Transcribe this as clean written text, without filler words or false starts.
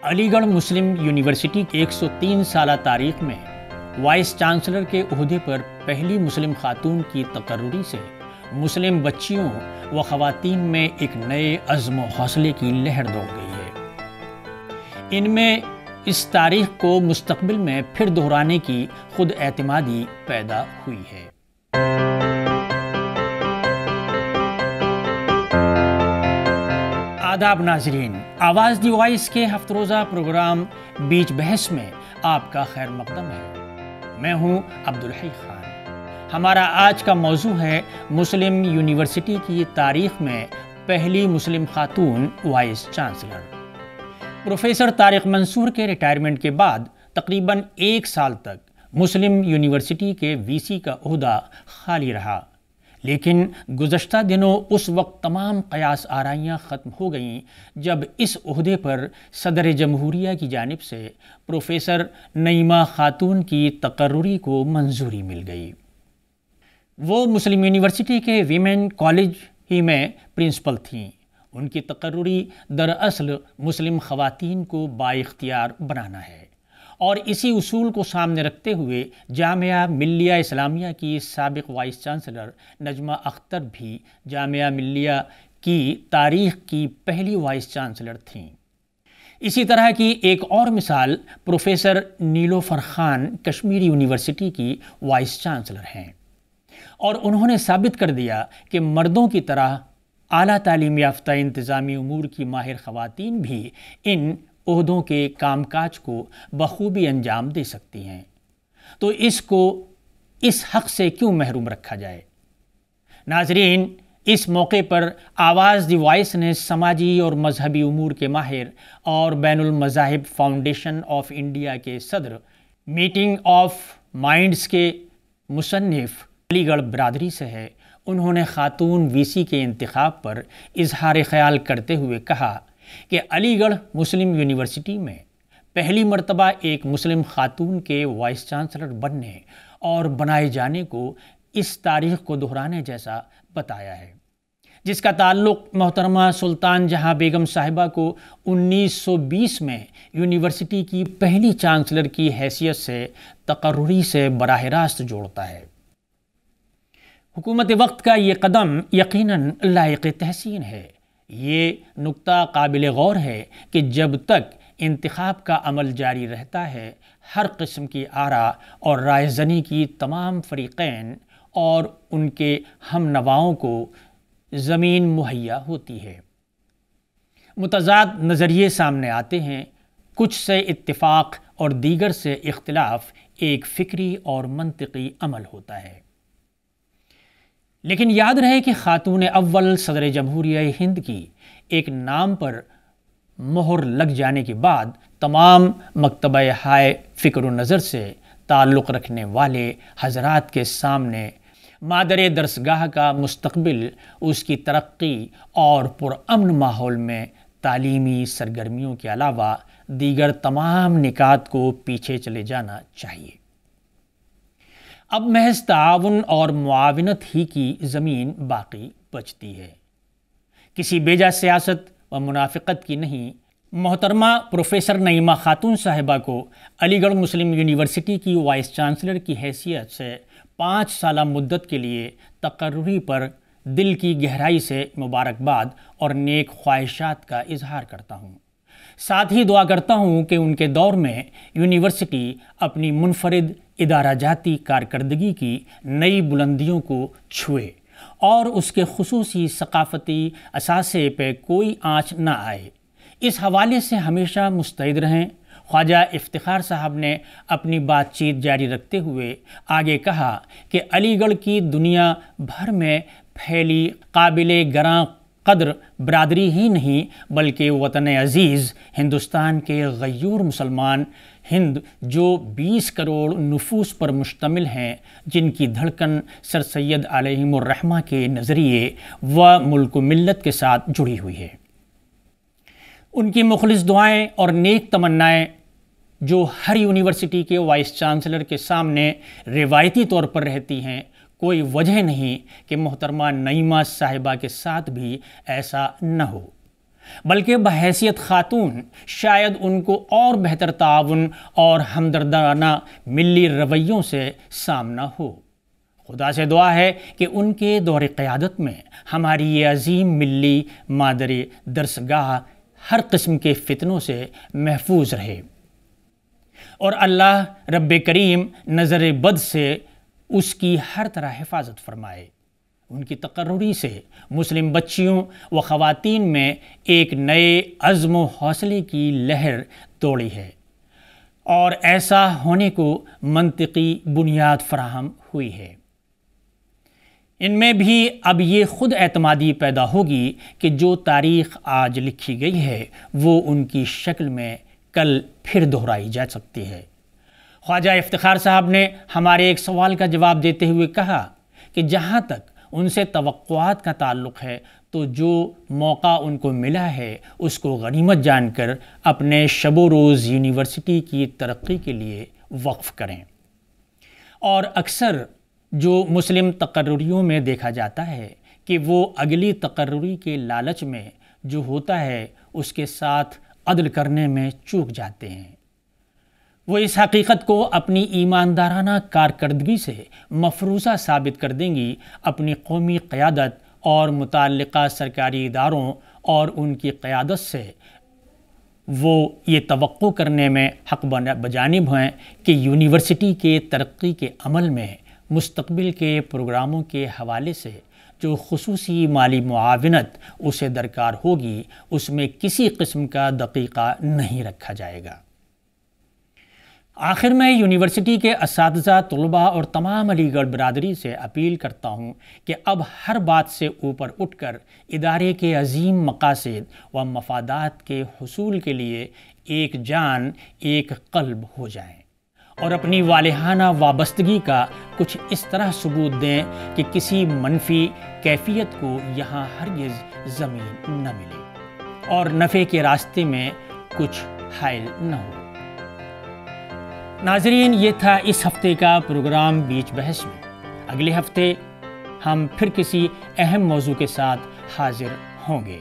علی گڑھ مسلم یونیورسٹی کی 103 سالہ تاریخ میں وائس چانسلر کے عہدے پر پہلی مسلم خاتون کی تقرری سے مسلم بچیوں و خواتین میں ایک نئے عزم و حوصلے کی لہر دوڑ گئی ہے۔ ان میں اس تاریخ کو مستقبل میں پھر دہرانے کی خود اعتمادی پیدا ہوئی ہے۔ آداب ناظرین، آواز دی وائس کے ہفتہ روزہ پروگرام بیچ بحث میں آپ کا خیر مقدم ہے۔ میں ہوں عبدالحی خان۔ ہمارا آج کا موضوع ہے مسلم یونیورسٹی کی تاریخ میں پہلی مسلم خاتون وائس چانسلر۔ پروفیسر طارق منصور کے ریٹائرمنٹ کے بعد تقریباً 1 سال تک مسلم یونیورسٹی کے وی سی کا عہدہ خالی رہا، لیکن گزشتہ دنوں اس وقت تمام قیاس آرائیاں ختم ہو گئیں جب اس عہدے پر صدر جمہوریہ کی جانب سے پروفیسر نعیمہ خاتون کی تقرری کو منظوری مل گئی۔ وہ مسلم یونیورسٹی کے ویمن کالج ہی میں پرنسپل تھیں۔ ان کی تقرری دراصل مسلم خواتین کو بااختیار بنانا ہے، اور اسی اصول کو سامنے رکھتے ہوئے جامعہ ملیہ اسلامیہ کی سابق وائس چانسلر نجمہ اختر بھی جامعہ ملیہ کی تاریخ کی پہلی وائس چانسلر تھیں۔ اسی طرح کی ایک اور مثال پروفیسر نیلوفر خان کشمیر یونیورسٹی کی وائس چانسلر ہیں، اور انہوں نے ثابت کر دیا کہ مردوں کی طرح اعلیٰ تعلیم یافتہ انتظامی امور کی ماہر خواتین بھی ان عہدوں کے کام کاج کو بخوبی انجام دے سکتی ہیں، تو اس کو اس حق سے کیوں محروم رکھا جائے؟ ناظرین، اس موقع پر آواز دی وائس نے سماجی اور مذہبی امور کے ماہر اور بین المذاہب فاؤنڈیشن آف انڈیا کے صدر، میٹنگ آف مائنڈز کے مصنف علی گڑھ برادری سے ہے، انہوں نے خاتون وی سی کے انتخاب پر اظہار خیال کرتے ہوئے کہا کہ علی گڑھ مسلم یونیورسٹی میں پہلی مرتبہ ایک مسلم خاتون کے وائس چانسلر بننے اور بنائے جانے کو اس تاریخ کو دہرانے جیسا بتایا ہے، جس کا تعلق محترمہ سلطان جہاں بیگم صاحبہ کو 1920 میں یونیورسٹی کی پہلی چانسلر کی حیثیت سے تقرری سے براہ راست جوڑتا ہے۔ حکومت وقت کا یہ قدم یقیناً لائق تحسین ہے۔ یہ نکتہ قابل غور ہے کہ جب تک انتخاب کا عمل جاری رہتا ہے، ہر قسم کی آراء اور رائے زنی کی تمام فریقین اور ان کے ہم نواؤں کو زمین مہیا ہوتی ہے۔ متضاد نظریے سامنے آتے ہیں، کچھ سے اتفاق اور دیگر سے اختلاف ایک فکری اور منطقی عمل ہوتا ہے۔ لیکن یاد رہے کہ خاتون اول صدر جمہوریہ ہند کی ایک نام پر مہر لگ جانے کے بعد تمام مکتبہ ہائے فکر و نظر سے تعلق رکھنے والے حضرات کے سامنے مادر درسگاہ کا مستقبل اس کی ترقی اور پرامن ماحول میں تعلیمی سرگرمیوں کے علاوہ دیگر تمام نکات کو پیچھے چلے جانا چاہیے۔ اب محض تعاون اور معاونت ہی کی زمین باقی بچتی ہے، کسی بیجا سیاست و منافقت کی نہیں۔ محترمہ پروفیسر نعیمہ خاتون صاحبہ کو علی گڑھ مسلم یونیورسٹی کی وائس چانسلر کی حیثیت سے 5 سالہ مدت کے لیے تقرری پر دل کی گہرائی سے مبارکباد اور نیک خواہشات کا اظہار کرتا ہوں۔ ساتھ ہی دعا کرتا ہوں کہ ان کے دور میں یونیورسٹی اپنی منفرد ادارہ جاتی کارکردگی کی نئی بلندیوں کو چھوئے اور اس کے خصوصی ثقافتی اثاثے پہ کوئی آنچ نہ آئے۔ اس حوالے سے ہمیشہ مستعد رہیں۔ خواجہ افتخار صاحب نے اپنی بات چیت جاری رکھتے ہوئے آگے کہا کہ علی گڑھ کی دنیا بھر میں پھیلی قابل گراں قدر برادری ہی نہیں بلکہ وطن عزیز ہندوستان کے غیور مسلمان ہند جو 20 کروڑ نفوس پر مشتمل ہیں، جن کی دھڑکن سر سید علیہم الرحمہ کے نظریے و ملک و ملت کے ساتھ جڑی ہوئی ہے۔ ان کی مخلص دعائیں اور نیک تمنائیں جو ہر یونیورسٹی کے وائس چانسلر کے سامنے روایتی طور پر رہتی ہیں، کوئی وجہ نہیں کہ محترمہ نعیمہ صاحبہ کے ساتھ بھی ایسا نہ ہو۔ بلکہ بحیثیت خاتون شاید ان کو اور بہتر تعاون اور ہمدردانہ ملی رویوں سے سامنا ہو۔ خدا سے دعا ہے کہ ان کے دور قیادت میں ہماری یہ عظیم ملی مادری درسگاہ ہر قسم کے فتنوں سے محفوظ رہے، اور اللہ رب کریم نظر بد سے اس کی ہر طرح حفاظت فرمائے۔ ان کی تقرری سے مسلم بچیوں و خواتین میں ایک نئے عزم و حوصلے کی لہر دوڑی ہے، اور ایسا ہونے کو منطقی بنیاد فراہم ہوئی ہے۔ ان میں بھی اب یہ خود اعتمادی پیدا ہوگی کہ جو تاریخ آج لکھی گئی ہے وہ ان کی شکل میں کل پھر دہرائی جا سکتی ہے۔ خواجہ افتخار صاحب نے ہمارے ایک سوال کا جواب دیتے ہوئے کہا کہ جہاں تک ان سے توقعات کا تعلق ہے تو جو موقع ان کو ملا ہے اس کو غنیمت جان کر اپنے شب و روز یونیورسٹی کی ترقی کے لیے وقف کریں۔ اور اکثر جو مسلم تقرریوں میں دیکھا جاتا ہے کہ وہ اگلی تقرری کے لالچ میں جو ہوتا ہے اس کے ساتھ عدل کرنے میں چوک جاتے ہیں۔ وہ اس حقیقت کو اپنی ایماندارانہ کارکردگی سے مفروضہ ثابت کر دیں گی، اپنی قومی قیادت اور متعلقہ سرکاری اداروں اور ان کی قیادت سے وہ یہ توقع کرنے میں حق بجانب ہیں کہ یونیورسٹی کے ترقی کے عمل میں مستقبل کے پروگراموں کے حوالے سے جو خصوصی مالی معاونت اسے درکار ہوگی اس میں کسی قسم کا دقیقہ نہیں رکھا جائے گا۔ آخر میں یونیورسٹی کے اساتذہ، طلباء اور تمام علی گڑھ برادری سے اپیل کرتا ہوں کہ اب ہر بات سے اوپر اٹھ کر ادارے کے عظیم مقاصد و مفادات کے حصول کے لیے ایک جان ایک قلب ہو جائیں، اور اپنی والہانہ وابستگی کا کچھ اس طرح ثبوت دیں کہ کسی منفی کیفیت کو یہاں ہرگز زمین نہ ملے اور نفع کے راستے میں کچھ حائل نہ ہو۔ ناظرین، یہ تھا اس ہفتے کا پروگرام بیچ بحث میں۔ اگلے ہفتے ہم پھر کسی اہم موضوع کے ساتھ حاضر ہوں گے۔